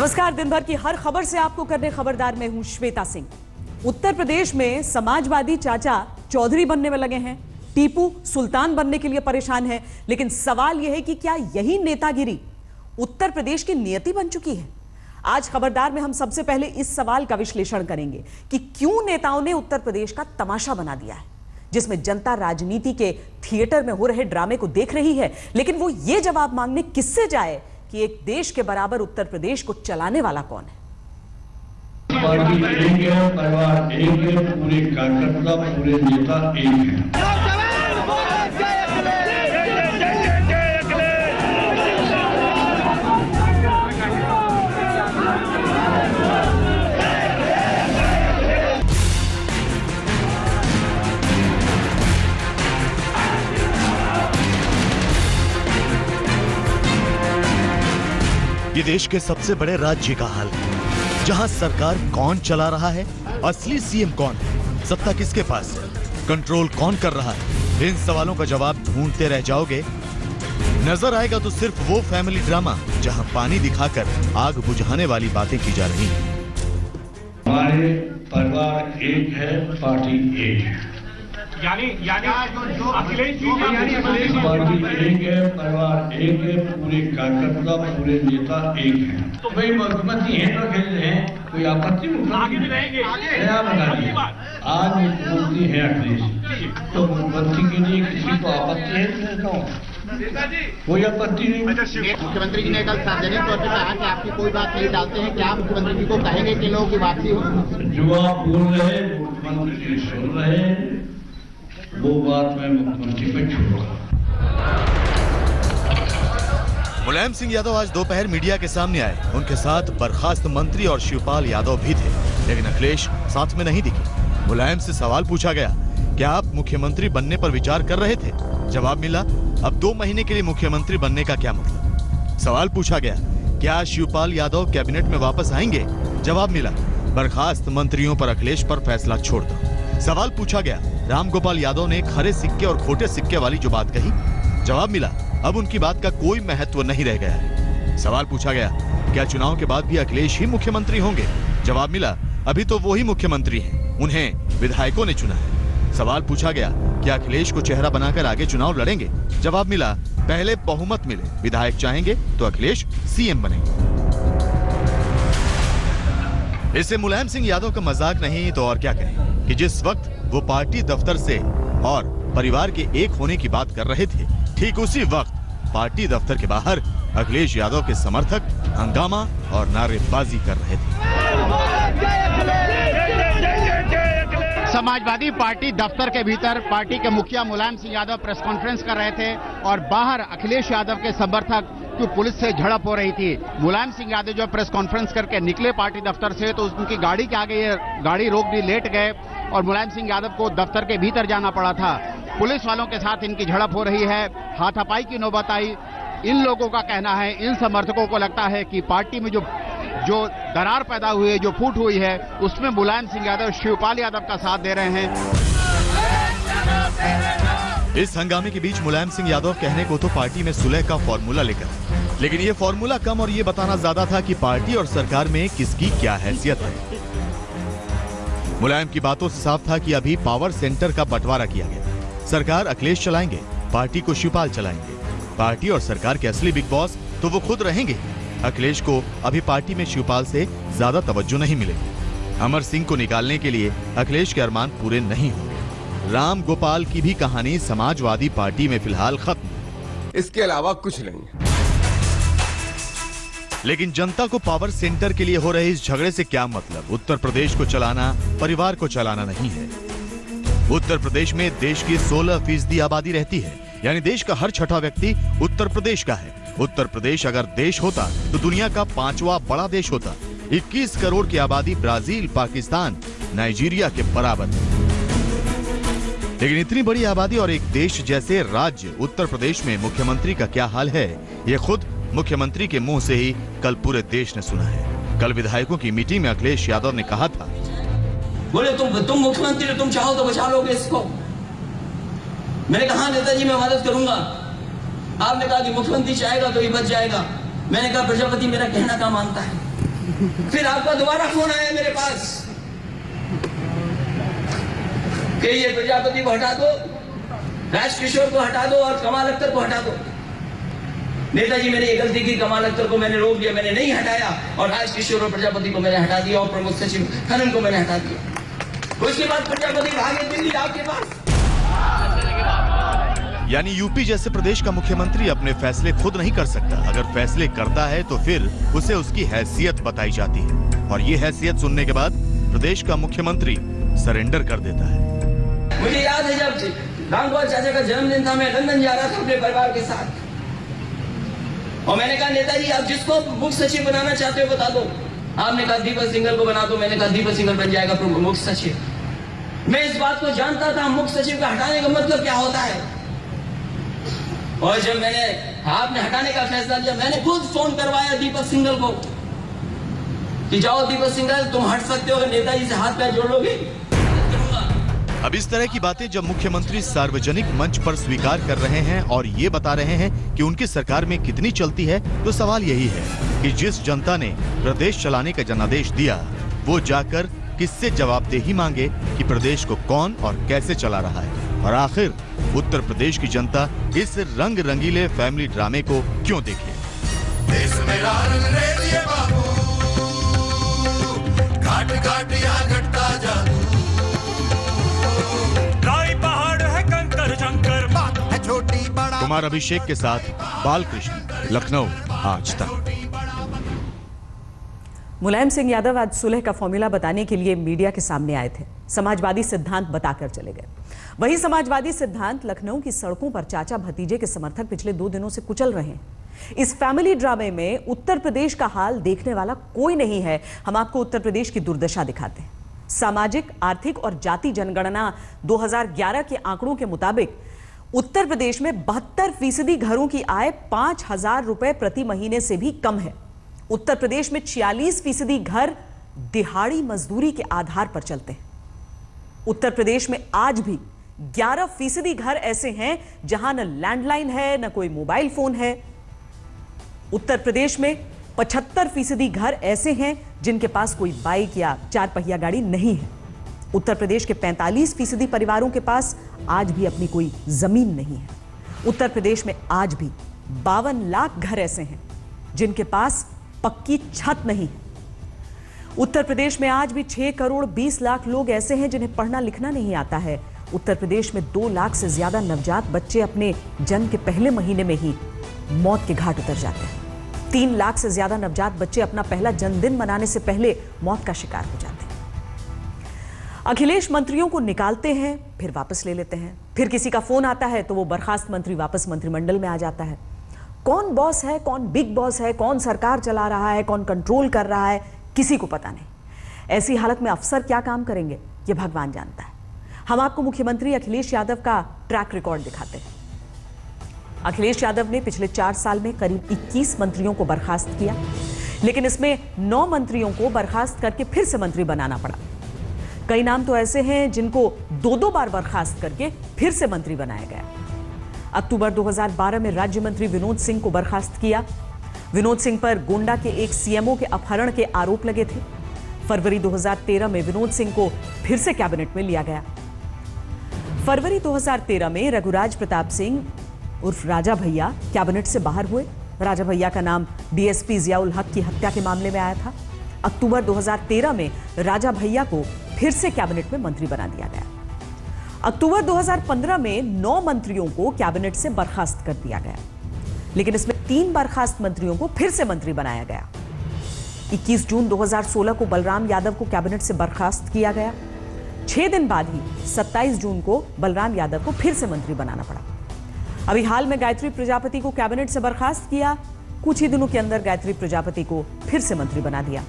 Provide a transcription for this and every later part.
नमस्कार। दिन भर की हर खबर से आपको करने खबरदार में हूं श्वेता सिंह। उत्तर प्रदेश में समाजवादी चाचा चौधरी बनने में लगे हैं, टीपू सुल्तान बनने के लिए परेशान है। लेकिन सवाल यह है कि क्या यही नेतागिरी उत्तर प्रदेश की नियति बन चुकी है? आज खबरदार में हम सबसे पहले इस सवाल का विश्लेषण करेंगे कि क्यों नेताओं ने उत्तर प्रदेश का तमाशा बना दिया है, जिसमें जनता राजनीति के थिएटर में हो रहे ड्रामे को देख रही है, लेकिन वो ये जवाब मांगने किससे जाए कि एक देश के बराबर उत्तर प्रदेश को चलाने वाला कौन है। पार्टी एक है, परिवार एक है, पूरे कार्यकर्ता पूरे नेता एक है। ये देश के सबसे बड़े राज्य का हाल है, जहां सरकार कौन चला रहा है, असली सीएम कौन है, सत्ता किसके पास है, कंट्रोल कौन कर रहा है। इन सवालों का जवाब ढूंढते रह जाओगे। नजर आएगा तो सिर्फ वो फैमिली ड्रामा जहां पानी दिखाकर आग बुझाने वाली बातें की जा रही हैं। हमारे परिवार एक है, पार्टी एक है। यानी अखिलेश जी पार्टी एक है, परिवार एक है, पूरे कार्यकर्ता पूरे नेता एक है। तो भाई मुख्यमंत्री हैं तो खेल रहे हैं, कोई आपत्ति आगे भी रहेंगे। आज मुख्यमंत्री है अखिलेश, तो मुख्यमंत्री के लिए किसी को आपत्ति है? कोई आपत्ति नहीं। मुख्यमंत्री जी ने कल सार्वजनिक तौर पर कहा कि आपकी कोई बात नहीं डालते हैं। क्या मुख्यमंत्री जी को कहेंगे कि लोगों की वापसी हो? जो आप बोल रहे हैं मुख्यमंत्री जी सुन रहे हैं, वो बात मैं मुख्यमंत्री पे छोड़ूंगा। मुलायम सिंह यादव आज दोपहर मीडिया के सामने आए। उनके साथ बर्खास्त मंत्री और शिवपाल यादव भी थे, लेकिन अखिलेश साथ में नहीं दिखे। मुलायम से सवाल पूछा गया, क्या आप मुख्यमंत्री बनने पर विचार कर रहे थे? जवाब मिला, अब 2 महीने के लिए मुख्यमंत्री बनने का क्या मतलब। सवाल पूछा गया, क्या शिवपाल यादव कैबिनेट में वापस आएंगे? जवाब मिला, बर्खास्त मंत्रियों पर अखिलेश पर फैसला छोड़ दो। सवाल पूछा गया, राम गोपाल यादव ने खरे सिक्के और खोटे सिक्के वाली जो बात कही? जवाब मिला, अब उनकी बात का कोई महत्व नहीं रह गया है। सवाल पूछा गया, क्या चुनाव के बाद भी अखिलेश ही मुख्यमंत्री होंगे? जवाब मिला, अभी तो वो ही मुख्यमंत्री हैं, उन्हें विधायकों ने चुना है। सवाल पूछा गया, क्या अखिलेश को चेहरा बनाकर आगे चुनाव लड़ेंगे? जवाब मिला, पहले बहुमत मिले, विधायक चाहेंगे तो अखिलेश सीएम बनेंगे। इससे मुलायम सिंह यादव का मजाक नहीं तो और क्या कहें कि जिस वक्त वो पार्टी दफ्तर से और परिवार के एक होने की बात कर रहे थे, ठीक उसी वक्त पार्टी दफ्तर के बाहर अखिलेश यादव के समर्थक हंगामा और नारेबाजी कर रहे थे। समाजवादी पार्टी दफ्तर के भीतर पार्टी के मुखिया मुलायम सिंह यादव प्रेस कॉन्फ्रेंस कर रहे थे और बाहर अखिलेश यादव के समर्थक की पुलिस से झड़प हो रही थी। मुलायम सिंह यादव जो प्रेस कॉन्फ्रेंस करके निकले पार्टी दफ्तर से, तो उनकी गाड़ी के आगे ये गाड़ी रोक दी, लेट गए और मुलायम सिंह यादव को दफ्तर के भीतर जाना पड़ा था। पुलिस वालों के साथ इनकी झड़प हो रही है, हाथापाई की नौबत आई। इन लोगों का कहना है, इन समर्थकों को लगता है कि पार्टी में जो दरार पैदा हुई है, जो फूट हुई है, उसमें मुलायम सिंह यादव शिवपाल यादव का साथ दे रहे हैं। इस हंगामे के बीच मुलायम सिंह यादव कहने को तो पार्टी में सुलह का फॉर्मूला लेकर, लेकिन ये फॉर्मूला कम और ये बताना ज्यादा था कि पार्टी और सरकार में किसकी क्या हैसियत है। मुलायम की बातों से साफ था कि अभी पावर सेंटर का बंटवारा किया गया। सरकार अखिलेश चलाएंगे, पार्टी को शिवपाल चलाएंगे। पार्टी और सरकार के असली बिग बॉस तो वो खुद रहेंगे। अखिलेश को अभी पार्टी में शिवपाल से ज्यादा तवज्जो नहीं मिलेगी। अमर सिंह को निकालने के लिए अखिलेश के अरमान पूरे नहीं होंगे। राम गोपाल की भी कहानी समाजवादी पार्टी में फिलहाल खत्म, इसके अलावा कुछ नहीं। लेकिन जनता को पावर सेंटर के लिए हो रहे इस झगड़े से क्या मतलब? उत्तर प्रदेश को चलाना परिवार को चलाना नहीं है। उत्तर प्रदेश में देश की 16% आबादी रहती है, यानी देश का हर छठा व्यक्ति उत्तर प्रदेश का है। उत्तर प्रदेश अगर देश होता तो दुनिया का 5वां बड़ा देश होता। 21 करोड़ की आबादी ब्राजील, पाकिस्तान, नाइजीरिया के बराबर। लेकिन इतनी बड़ी आबादी और एक देश जैसे राज्य उत्तर प्रदेश में मुख्यमंत्री का क्या हाल है, ये खुद मुख्यमंत्री के मुंह से ही कल पूरे देश ने सुना है। कल विधायकों की मीटिंग में अखिलेश यादव ने कहा था, बोले तुम मुख्यमंत्री हो, तुम चाहो तो बचा लोगे इसको। मैंने कहा नेताजी मैं मदद करूंगा। आपने कहा कि मुख्यमंत्री चाहेगा तो ये बच जाएगा। मैंने कहा प्रजापति मेरा कहना क्या मानता है। फिर आपका दोबारा फोन आया मेरे पास कि ये प्रजापति को हटा दो, राजकिशोर को हटा दो और कमाल अख्तर को हटा दो। नेताजी मैंने ये गलती की, कमाल अख्तर को मैंने रोक दिया, मैंने नहीं हटाया, और राजकिशोर और प्रजापति को मैंने हटा दिया, और प्रमुख सचिव खनन को मैंने हटा दिया। उसके बाद प्रजापति भागे दिल्ली आपके पास। यानी यूपी जैसे प्रदेश का मुख्यमंत्री अपने फैसले खुद नहीं कर सकता। अगर फैसले करता है तो फिर उसे उसकी हैसियत बताई जाती है, और ये हैसियत सुनने के बाद प्रदेश का मुख्यमंत्री सरेंडर कर देता है। मुझे याद है जब रामगोपाल चाचा का जन्मदिन था, मैं लंदन जा रहा था अपने परिवार के साथ, और मैंने कहा नेताजी आप जिसको मुख्य सचिव बनाना चाहते हो बता दो। आपने कहा दीपक सिंघल को बना दो। मैंने कहा दीपक सिंघल बन जाएगा मुख्य सचिव। मैं इस बात को जानता था मुख्य सचिव का हटाने का मतलब क्या होता है, और जब मैंने आपने हटाने का फैसला लिया, मैंने खुद फोन करवाया दीपक सिंघल को कि जाओ दीपक सिंघल तुम हट सकते हो, नेताजी से हाथ पैर जोड़ लोगे। अब इस तरह की बातें जब मुख्यमंत्री सार्वजनिक मंच पर स्वीकार कर रहे हैं और ये बता रहे हैं कि उनकी सरकार में कितनी चलती है, तो सवाल यही है कि जिस जनता ने प्रदेश चलाने का जनादेश दिया, वो जाकर किससे जवाबदेही मांगे कि प्रदेश को कौन और कैसे चला रहा है। और आखिर उत्तर प्रदेश की जनता इस रंग रंगीले फैमिली ड्रामे को क्यों देखे। देश मेरा रंग रेडियो बाबू, घाट घाट या घटता जादू, राई पहाड़ है कंकर जंकर, बात है छोटी बड़ा। कुमार अभिषेक के साथ बालकृष्ण, लखनऊ, आज तक। मुलायम सिंह यादव आज सुलह का फॉर्मूला बताने के लिए मीडिया के सामने आए थे। समाजवादी सिद्धांत बताकर चले गए। वही समाजवादी सिद्धांत लखनऊ की सड़कों पर चाचा भतीजे के समर्थक पिछले 2 दिनों से कुचल रहे हैं। इस फैमिली ड्रामे में उत्तर प्रदेश का हाल देखने वाला कोई नहीं है। हम आपको उत्तर प्रदेश की दुर्दशा दिखाते हैं। सामाजिक, आर्थिक और जाति जनगणना 2011 के आंकड़ों के मुताबिक उत्तर प्रदेश में 72% घरों की आय 5,000 रुपए प्रति महीने से भी कम है। उत्तर प्रदेश में 46% घर दिहाड़ी मजदूरी के आधार पर चलते हैं। उत्तर प्रदेश में आज भी 11% घर ऐसे हैं जहां न लैंडलाइन है, न कोई मोबाइल फोन है। उत्तर प्रदेश में 75% घर ऐसे हैं जिनके पास कोई बाइक या 4 पहिया गाड़ी नहीं है। उत्तर प्रदेश के 45% परिवारों के पास आज भी अपनी कोई जमीन नहीं है। उत्तर प्रदेश में आज भी 52 लाख घर ऐसे हैं जिनके पास पक्की छत नहीं है। उत्तर प्रदेश में आज भी 6 करोड़ 20 लाख लोग ऐसे हैं जिन्हें पढ़ना लिखना नहीं आता है। उत्तर प्रदेश में 2 लाख से ज्यादा नवजात बच्चे अपने जन्म के पहले महीने में ही मौत के घाट उतर जाते हैं। 3 लाख से ज्यादा नवजात बच्चे अपना पहला जन्मदिन मनाने से पहले मौत का शिकार हो जाते हैं। अखिलेश मंत्रियों को निकालते हैं, फिर वापस ले लेते हैं। फिर किसी का फोन आता है तो वो बर्खास्त मंत्री वापस मंत्रिमंडल में आ जाता है। कौन बॉस है, कौन बिग बॉस है, कौन सरकार चला रहा है, कौन कंट्रोल कर रहा है, किसी को पता नहीं। ऐसी हालत में अफसर क्या काम करेंगे, ये भगवान जानता है। हम आपको मुख्यमंत्री अखिलेश यादव का ट्रैक रिकॉर्ड दिखाते हैं। अखिलेश यादव ने पिछले 4 साल में करीब 21 मंत्रियों को बर्खास्त किया, लेकिन इसमें 9 मंत्रियों को बर्खास्त करके फिर से मंत्री बनाना पड़ा। कई नाम तो ऐसे हैं जिनको 2-2 बार बर्खास्त करके फिर से मंत्री बनाया गया। अक्टूबर 2012 में राज्य मंत्री विनोद सिंह को बर्खास्त किया। विनोद सिंह पर गोंडा के एक सीएमओ के अपहरण के आरोप लगे थे। फरवरी 2013 में विनोद सिंह को फिर से कैबिनेट में लिया गया। फरवरी 2013 में रघुराज प्रताप सिंह उर्फ राजा भैया कैबिनेट से बाहर हुए। राजा भैया का नाम डीएसपी जियाउल हक की हत्या के मामले में आया था। अक्टूबर 2013 में राजा भैया को फिर से कैबिनेट में मंत्री बना दिया गया। अक्टूबर 2015 में 9 मंत्रियों को कैबिनेट से बर्खास्त कर दिया गया, लेकिन इसमें 3 बर्खास्त मंत्रियों को फिर से मंत्री बनाया गया। 21 जून 2016 को बलराम यादव को कैबिनेट से बर्खास्त किया गया। 6 दिन बाद ही 27 जून को बलराम यादव को फिर से मंत्री बनाना पड़ा। अभी हाल में गायत्री प्रजापति को कैबिनेट से बर्खास्त किया। कुछ ही दिनों के अंदर गायत्री प्रजापति को फिर से मंत्री बना दिया।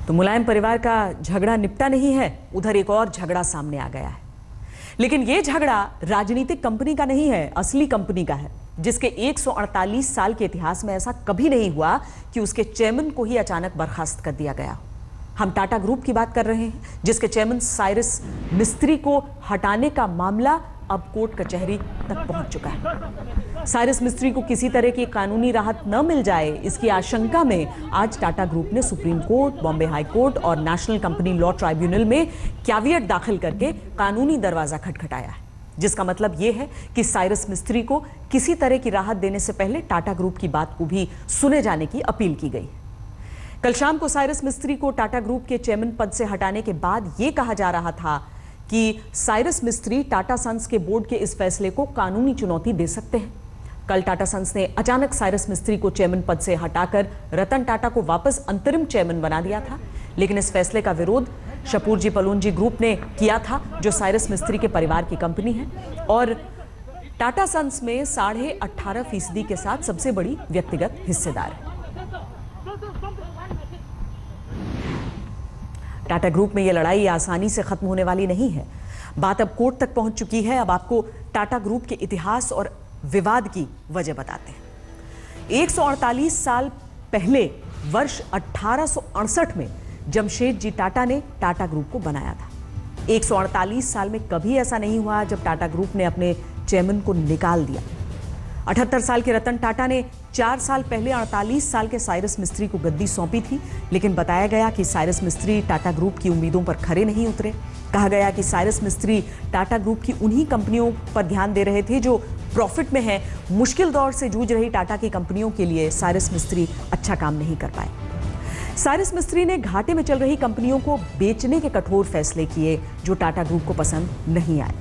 तो मुलायम परिवार का झगड़ा निपटा नहीं है, उधर एक और झगड़ा सामने आ गया है। लेकिन यह झगड़ा राजनीतिक कंपनी का नहीं है, असली कंपनी का है, जिसके 148 साल के इतिहास में ऐसा कभी नहीं हुआ कि उसके चेयरमैन को ही अचानक बर्खास्त कर दिया गया। हम टाटा ग्रुप की बात कर रहे हैं, जिसके चेयरमैन साइरस मिस्त्री को हटाने का मामला अब कोर्ट कचहरी तक पहुंच चुका है। साइरस मिस्त्री को किसी तरह की कानूनी राहत न मिल जाए, इसकी आशंका में आज टाटा ग्रुप ने supreme court, Bombay high court और नेशनल कंपनी लॉ ट्राइब्यूनल में कैविएट दाखिल करके कानूनी दरवाजा खटखटाया है, जिसका मतलब यह है कि साइरस मिस्त्री को किसी तरह की राहत देने से पहले टाटा ग्रुप की बात को भी सुने जाने की अपील की गई। कल शाम को साइरस मिस्त्री को टाटा ग्रुप के चेयरमैन पद से हटाने के बाद यह कहा जा रहा था कि साइरस मिस्त्री टाटा सन्स के बोर्ड के इस फैसले को कानूनी चुनौती दे सकते हैं। कल टाटा सन्स ने अचानक साइरस मिस्त्री को चेयरमैन पद से हटाकर रतन टाटा को वापस अंतरिम चेयरमैन बना दिया था, लेकिन इस फैसले का विरोध शपूरजी पलोनजी ग्रुप ने किया था, जो साइरस मिस्त्री के परिवार की कंपनी है और टाटा सन्स में 18.5% के साथ सबसे बड़ी व्यक्तिगत हिस्सेदार है। टाटा ग्रुप में यह लड़ाई आसानी से खत्म होने वाली नहीं है। बात अब कोर्ट तक पहुंच चुकी है। अब आपको टाटा ग्रुप के इतिहास और विवाद की वजह बताते हैं। 148 साल पहले वर्ष 1868 में जमशेदजी टाटा ने टाटा ग्रुप को बनाया था। 148 साल में कभी ऐसा नहीं हुआ जब टाटा ग्रुप ने अपने चेयरमैन को निकाल दिया। 78 साल के रतन टाटा ने 4 साल पहले 48 साल के साइरस मिस्त्री को गद्दी सौंपी थी, लेकिन बताया गया कि साइरस मिस्त्री टाटा ग्रुप की उम्मीदों पर खरे नहीं उतरे। कहा गया कि साइरस मिस्त्री टाटा ग्रुप की उन्हीं कंपनियों पर ध्यान दे रहे थे जो प्रॉफिट में है। मुश्किल दौर से जूझ रही टाटा की कंपनियों के लिए साइरस मिस्त्री अच्छा काम नहीं कर पाए। साइरस मिस्त्री ने घाटे में चल रही कंपनियों को बेचने के कठोर फैसले किए जो टाटा ग्रुप को पसंद नहीं आए।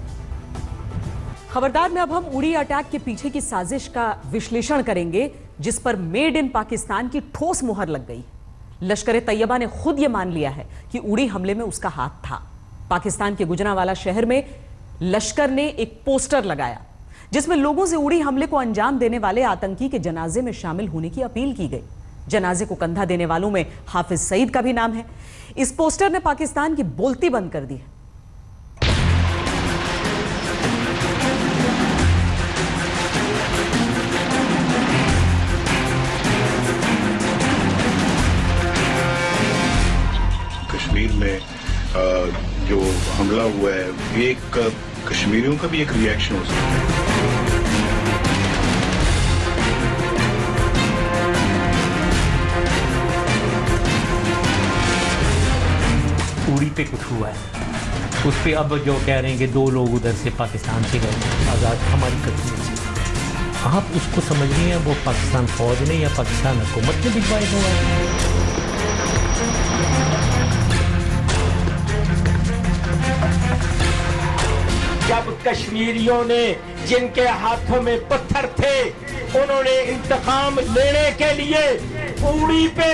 खबरदार में अब हम उड़ी अटैक के पीछे की साजिश का विश्लेषण करेंगे, जिस पर मेड इन पाकिस्तान की ठोस मुहर लग गई। लश्कर तैयबा ने खुद यह मान लिया है कि उड़ी हमले में उसका हाथ था। पाकिस्तान के गुजरांवाला शहर में लश्कर ने एक पोस्टर लगाया जिसमें लोगों से उड़ी हमले को अंजाम देने वाले आतंकी के जनाजे में शामिल होने की अपील की गई। जनाजे को कंधा देने वालों में हाफिज सईद का भी नाम है। इस पोस्टर ने पाकिस्तान की बोलती बंद कर दी है। कश्मीर में जो हमला हुआ है, ये एक कश्मीरियों का भी एक रिएक्शन हो सकता है। उड़ी पे कुछ हुआ है, उस पे अब जो कह रहे हैं कि 2 लोग उधर से पाकिस्तान से गए आज़ाद हमारी कश्मीर से, आप उसको समझ रही हैं वो पाकिस्तान फौज ने या पाकिस्तान हुकूमत ने भिजवाए हुआ है? जब कश्मीरियों ने जिनके हाथों में पत्थर थे उन्होंने इंतकाम लेने के लिए उड़ी पे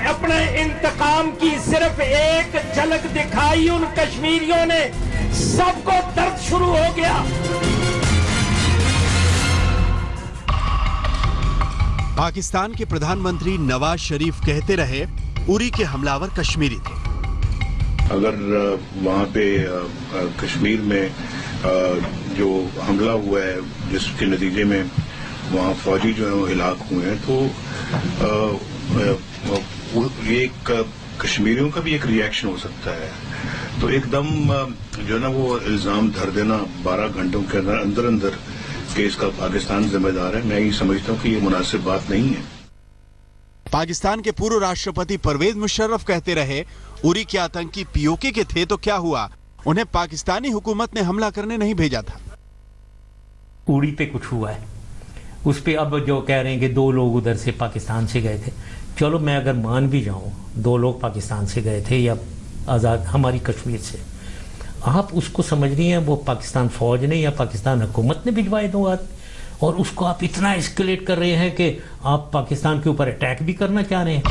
अपने इंतकाम की सिर्फ एक झलक दिखाई, उन कश्मीरियों ने सबको दर्द शुरू हो गया। पाकिस्तान के प्रधानमंत्री नवाज शरीफ कहते रहे उरी के हमलावर कश्मीरी थे। अगर वहाँ पे कश्मीर में जो हमला हुआ है जिसके नतीजे में वहाँ फौजी जो है वो हिलाक हुए हैं, तो ये एक कश्मीरियों का भी एक रिएक्शन हो सकता है। तो एकदम जो है ना वो इल्जाम धर देना 12 घंटों के अंदर अंदर कि इसका पाकिस्तान जिम्मेदार है, मैं ये समझता हूँ कि ये मुनासिब बात नहीं है। पाकिस्तान के पूर्व राष्ट्रपति परवेज मुशर्रफ कहते रहे उरी के आतंकी पीओके के थे, तो क्या हुआ, उन्हें पाकिस्तानी हुकूमत ने हमला करने नहीं भेजा था। उड़ी पे कुछ हुआ है, उस पे अब जो कह रहे हैं कि 2 लोग उधर से पाकिस्तान से गए थे, चलो मैं अगर मान भी जाऊं 2 लोग पाकिस्तान से गए थे या आज़ाद हमारी कश्मीर से, आप उसको समझ रही हैं वो पाकिस्तान फौज ने या पाकिस्तान हुकूमत ने भिजवाए 2 आदमी, और उसको आप इतना एस्केलेट कर रहे हैं कि आप पाकिस्तान के ऊपर अटैक भी करना चाह रहे हैं।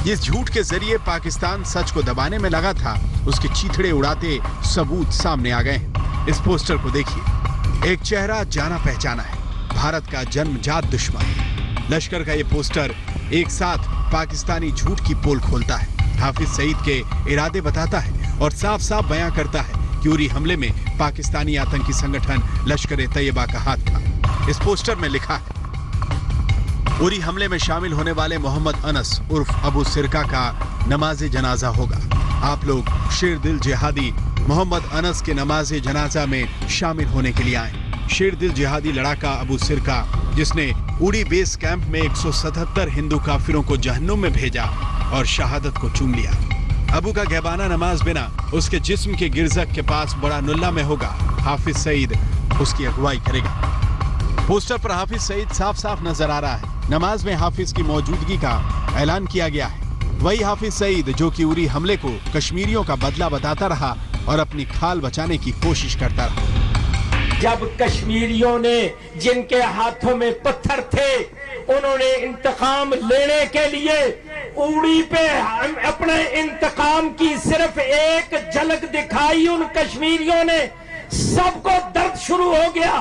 इस झूठ के जरिए पाकिस्तान सच को दबाने में लगा था, उसके चीथड़े उड़ाते सबूत सामने आ गए। इस पोस्टर को देखिए, एक चेहरा जाना पहचाना है, भारत का जन्मजात दुश्मन। लश्कर का ये पोस्टर एक साथ पाकिस्तानी झूठ की पोल खोलता है, हाफिज सईद के इरादे बताता है और साफ साफ बयां करता है कि उरी हमले में पाकिस्तानी आतंकी संगठन लश्कर तैयबा का हाथ था। इस पोस्टर में लिखा है, उरी हमले में शामिल होने वाले मोहम्मद अनस उर्फ अबू सिरका का नमाज जनाजा होगा। आप लोग शेर दिल जिहादी मोहम्मद अनस के नमाज़े जनाजा में शामिल होने के लिए आए। शेरदिल जिहादी लड़ाका अबू सिरका, जिसने उड़ी बेस कैंप में 177 हिंदू काफिरों को जहन्नुम में भेजा और शहादत को चूम लिया। अबू का गैबाना नमाज बिना उसके जिस्म के गिरजक के पास बड़ा नुल्ला में होगा। हाफिज सईद उसकी अगुवाई करेगा। पोस्टर पर हाफिज सईद साफ साफ नजर आ रहा है। नमाज में हाफिज की मौजूदगी का ऐलान किया गया है। वही हाफिज सईद जो कि उरी हमले को कश्मीरियों का बदला बताता रहा और अपनी खाल बचाने की कोशिश करता रहा। जब कश्मीरियों ने जिनके हाथों में पत्थर थे, उन्होंने इंतकाम लेने के लिए उड़ी पे अपने इंतकाम की सिर्फ एक झलक दिखाई उन कश्मीरियों ने, सबको दर्द शुरू हो गया।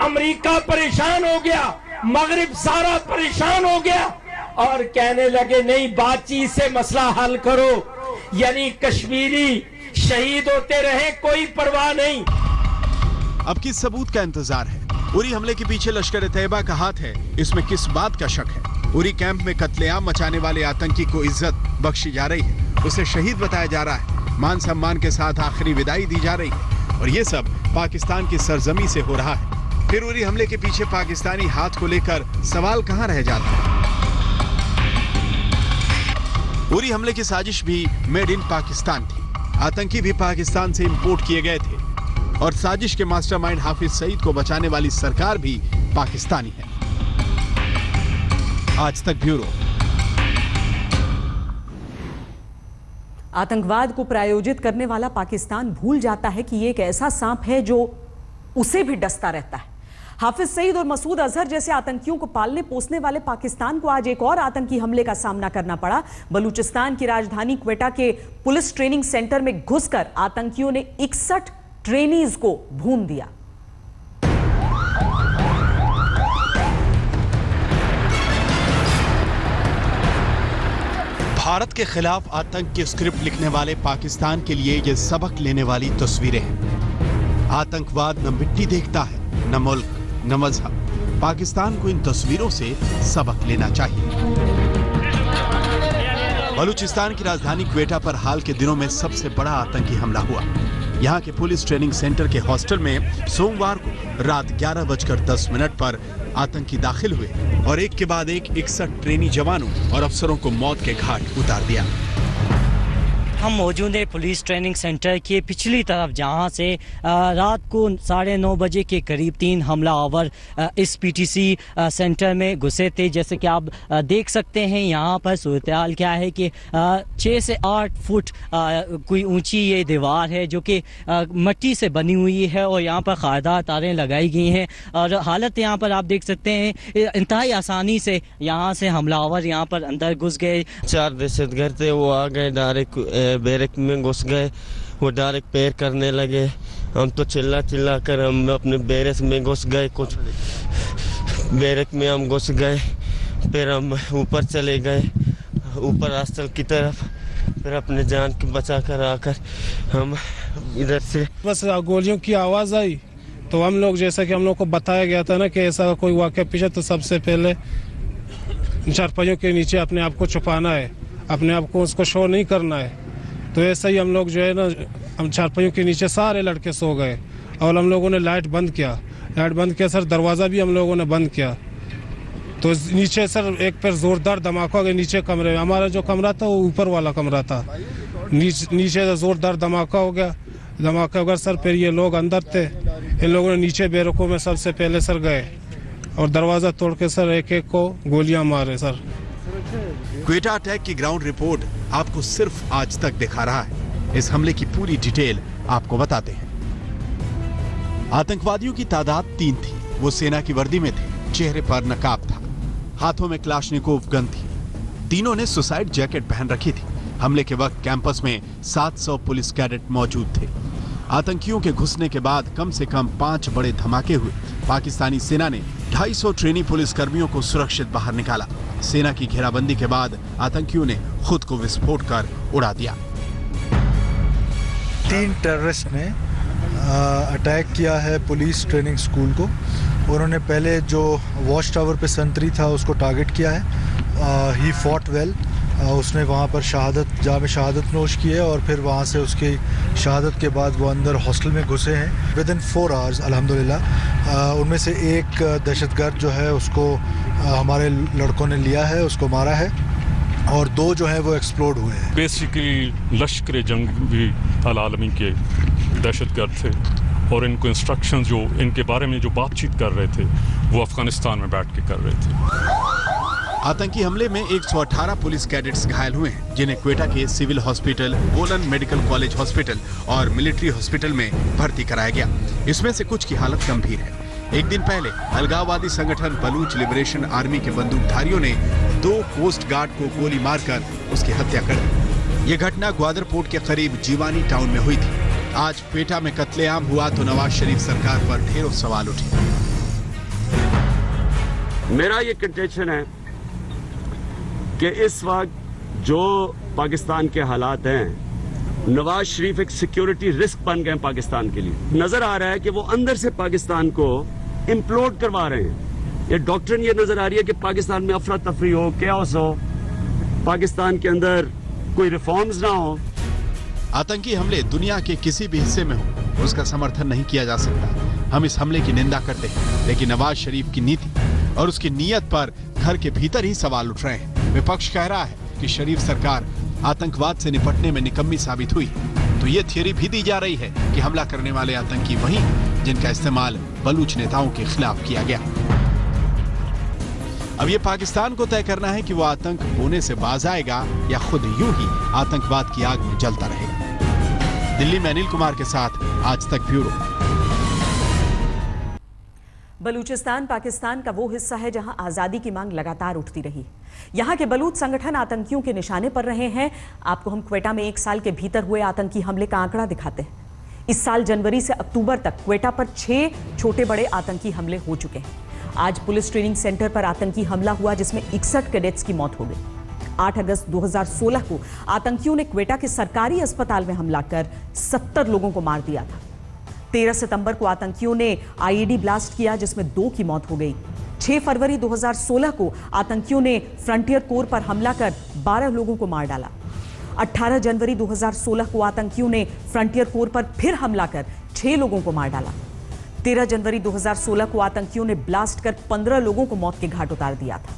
अमेरिका परेशान हो गया, मगरिब सारा परेशान हो गया और कहने लगे नहीं, बातचीत से मसला हल करो। यानी कश्मीरी शहीद होते रहे, कोई परवाह नहीं। अब किस सबूत का इंतजार है? उरी हमले के पीछे लश्कर तैयबा का हाथ है, इसमें किस बात का शक है? उरी कैंप में कत्लेआम मचाने वाले आतंकी को इज्जत बख्शी जा रही है, उसे शहीद बताया जा रहा है, मान सम्मान के साथ आखिरी विदाई दी जा रही है और ये सब पाकिस्तान की सरजमी से हो रहा है। फिर उरी हमले के पीछे पाकिस्तानी हाथ को लेकर सवाल कहां रह जाता है? उरी हमले की साजिश भी मेड इन पाकिस्तान थी। आतंकी भी पाकिस्तान से इंपोर्ट किए गए थे और साजिश के मास्टरमाइंड हाफिज सईद को बचाने वाली सरकार भी पाकिस्तानी है। आज तक ब्यूरो। आतंकवाद को प्रायोजित करने वाला पाकिस्तान भूल जाता है कि ये एक ऐसा सांप है जो उसे भी डसता रहता है। हाफिज सईद और मसूद अजहर जैसे आतंकियों को पालने पोसने वाले पाकिस्तान को आज एक और आतंकी हमले का सामना करना पड़ा। बलूचिस्तान की राजधानी क्वेटा के पुलिस ट्रेनिंग सेंटर में घुसकर आतंकियों ने 61 ट्रेनीज को भून दिया। भारत के खिलाफ आतंक की स्क्रिप्ट लिखने वाले पाकिस्तान के लिए ये सबक लेने वाली तस्वीरें हैं। आतंकवाद न मिट्टी देखता है, न मुल्क, न मजहब। पाकिस्तान को इन तस्वीरों से सबक लेना चाहिए। बलूचिस्तान की राजधानी क्वेटा पर हाल के दिनों में सबसे बड़ा आतंकी हमला हुआ। यहाँ के पुलिस ट्रेनिंग सेंटर के हॉस्टल में सोमवार को रात 11:10 पर आतंकी दाखिल हुए और एक के बाद एक 61 ट्रेनी जवानों और अफसरों को मौत के घाट उतार दिया। हम मौजूद हैं पुलिस ट्रेनिंग सेंटर के पिछली तरफ, जहां से रात को 9:30 बजे के करीब 3 हमलावर इस पीटीसी सेंटर में घुसे थे। जैसे कि आप देख सकते हैं यहाँ पर सूरत-ए-हाल क्या है कि 6 से 8 फुट कोई ऊंची ये दीवार है जो कि मिट्टी से बनी हुई है और यहाँ पर खारदार तारें लगाई गई हैं और हालत यहाँ पर आप देख सकते हैं इंतहाई आसानी से यहाँ से हमलावर यहाँ पर अंदर घुस गए। 4 दहशतगर्द थे, वो आ गए डायरेक्ट बैरक में घुस गए, वो डायरेक्ट पैर करने लगे। हम तो चिल्ला चिल्ला कर हम अपने बैरक में घुस गए, कुछ बैरक में हम घुस गए, फिर हम ऊपर चले गए, ऊपर हॉस्टल की तरफ, फिर अपने जान को बचा कर आकर हम इधर से बस गोलियों की आवाज़ आई तो हम लोग, जैसा कि हम लोग को बताया गया था ना कि ऐसा कोई वाक़या पीछे, तो सबसे पहले चारपाइयों के नीचे अपने आप को छुपाना है, अपने आप को उसको शो नहीं करना है। तो ऐसा ही हम लोग जो है ना, हम चारपाइयों के नीचे सारे लड़के सो गए और हम लोगों ने लाइट बंद किया सर, दरवाज़ा भी हम लोगों ने बंद किया। तो नीचे सर एक पर ज़ोरदार धमाका हो गया नीचे कमरे में। हमारा जो कमरा था वो ऊपर वाला कमरा था, नीचे ज़ोरदार धमाका हो गया सर। फिर ये लोग अंदर थे, इन लोगों ने नीचे बैरकों में सबसे पहले सर गए और दरवाज़ा तोड़ के सर एक एक को गोलियां मारे सर। क्वेटा अटैक की ग्राउंड रिपोर्ट आपको सिर्फ आज तक दिखा रहा है। इस हमले की पूरी डिटेल आपको बताते हैं। आतंकवादियों की तादाद 3 थी। वो सेना की वर्दी में थे, चेहरे पर नकाब था, हाथों में क्लाशनिकोव गन थी। तीनों ने सुसाइड जैकेट पहन रखी थी। हमले के वक्त कैंपस में 700 पुलिस कैडेट मौजूद थे। आतंकियों के घुसने के बाद कम से कम 5 बड़े धमाके हुए। पाकिस्तानी सेना ने 250 ट्रेनी पुलिस कर्मियों को सुरक्षित बाहर निकाला। सेना की घेराबंदी के बाद आतंकियों ने खुद को विस्फोट कर उड़ा दिया। 3 टेररिस्ट ने अटैक किया है पुलिस ट्रेनिंग स्कूल को। उन्होंने पहले जो वॉच टावर पे संतरी था उसको टारगेट किया है। ही फॉट वेल उसने वहाँ पर जामे शहादत नोश की है और फिर वहाँ से उसकी शहादत के बाद वो अंदर हॉस्टल में घुसे हैं विदिन 4 आवर्स अल्हम्दुलिल्लाह। उनमें से एक दहशतगर्द जो है उसको हमारे लड़कों ने लिया है, उसको मारा है और 2 जो है वो एक्सप्लोड हुए हैं। बेसिकली लश्कर जंग भी आलमी के दहशतगर्द थे और इनको इंस्ट्रक्शन जो इनके बारे में जो बातचीत कर रहे थे वो अफगानिस्तान में बैठ के कर रहे थे। आतंकी हमले में 118 पुलिस कैडेट्स घायल हुए हैं, जिन्हें क्वेटा के सिविल हॉस्पिटल, बोलन मेडिकल कॉलेज हॉस्पिटल और मिलिट्री हॉस्पिटल में भर्ती कराया गया। इसमें से कुछ की हालत गंभीर है। एक दिन पहले अलगाववादी संगठन बलूच लिबरेशन आर्मी के बंदूकधारियों ने 2 कोस्ट गार्ड को गोली मारकर उसकी हत्या कर दी। ये घटना ग्वादर पोर्ट के करीब जीवानी टाउन में हुई थी। आज क्वेटा में कत्लेआम हुआ तो नवाज शरीफ सरकार पर ढेरों सवाल उठे। मेरा ये कंटेंशन है कि इस वक्त जो पाकिस्तान के हालात हैं, नवाज शरीफ एक सिक्योरिटी रिस्क बन गए पाकिस्तान के लिए। नजर आ रहा है कि वो अंदर से पाकिस्तान को इम्प्लोड करवा रहे हैं। ये डॉक्ट्रिन ये नजर आ रही है कि पाकिस्तान में अफरा तफरी हो, कैओस हो, पाकिस्तान के अंदर कोई रिफॉर्म्स ना हो। आतंकी हमले दुनिया के किसी भी हिस्से में हो, उसका समर्थन नहीं किया जा सकता। हम इस हमले की निंदा करते हैं, लेकिन नवाज शरीफ की नीति और उसकी नीयत पर घर के भीतर ही सवाल उठ रहे हैं। विपक्ष कह रहा है कि शरीफ सरकार आतंकवाद से निपटने में निकम्मी साबित हुई, तो ये थियरी भी दी जा रही है कि हमला करने वाले आतंकी वही जिनका इस्तेमाल बलूच नेताओं के खिलाफ किया गया। अब ये पाकिस्तान को तय करना है कि वो आतंक होने से बाज आएगा या खुद यूं ही आतंकवाद की आग में जलता रहेगा। दिल्ली में अनिल कुमार के साथ आज तक ब्यूरो। बलूचिस्तान पाकिस्तान का वो हिस्सा है जहां आजादी की मांग लगातार उठती रही। यहां के बलूच संगठन आतंकियों के निशाने पर रहे हैं। आपको हम क्वेटा में 1 साल के भीतर हुए आतंकी हमले का आंकड़ा दिखाते हैं। इस साल जनवरी से अक्टूबर तक क्वेटा पर 6 छोटे बड़े आतंकी हमले हो चुके हैं। आज पुलिस ट्रेनिंग सेंटर पर आतंकी हमला हुआ जिसमें 61 कैडेट्स की मौत हो गई। 8 अगस्त 2016 को आतंकियों ने क्वेटा के सरकारी अस्पताल में हमला कर 70 लोगों को मार दिया था। 13 सितंबर को आतंकियों ने आईईडी ब्लास्ट किया जिसमें 2 की मौत हो गई। 6 फरवरी 2016 को आतंकियों ने फ्रंटियर कोर पर हमला कर 12 लोगों को मार डाला। 18 जनवरी 2016 को आतंकियों ने फ्रंटियर कोर पर फिर हमला कर 6 लोगों को मार डाला। 13 जनवरी 2016 को आतंकियों ने ब्लास्ट कर 15 लोगों को मौत के घाट उतार दिया था।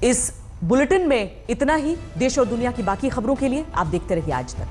इस बुलेटिन में इतना ही। देश और दुनिया की बाकी खबरों के लिए आप देखते रहिए आज तक।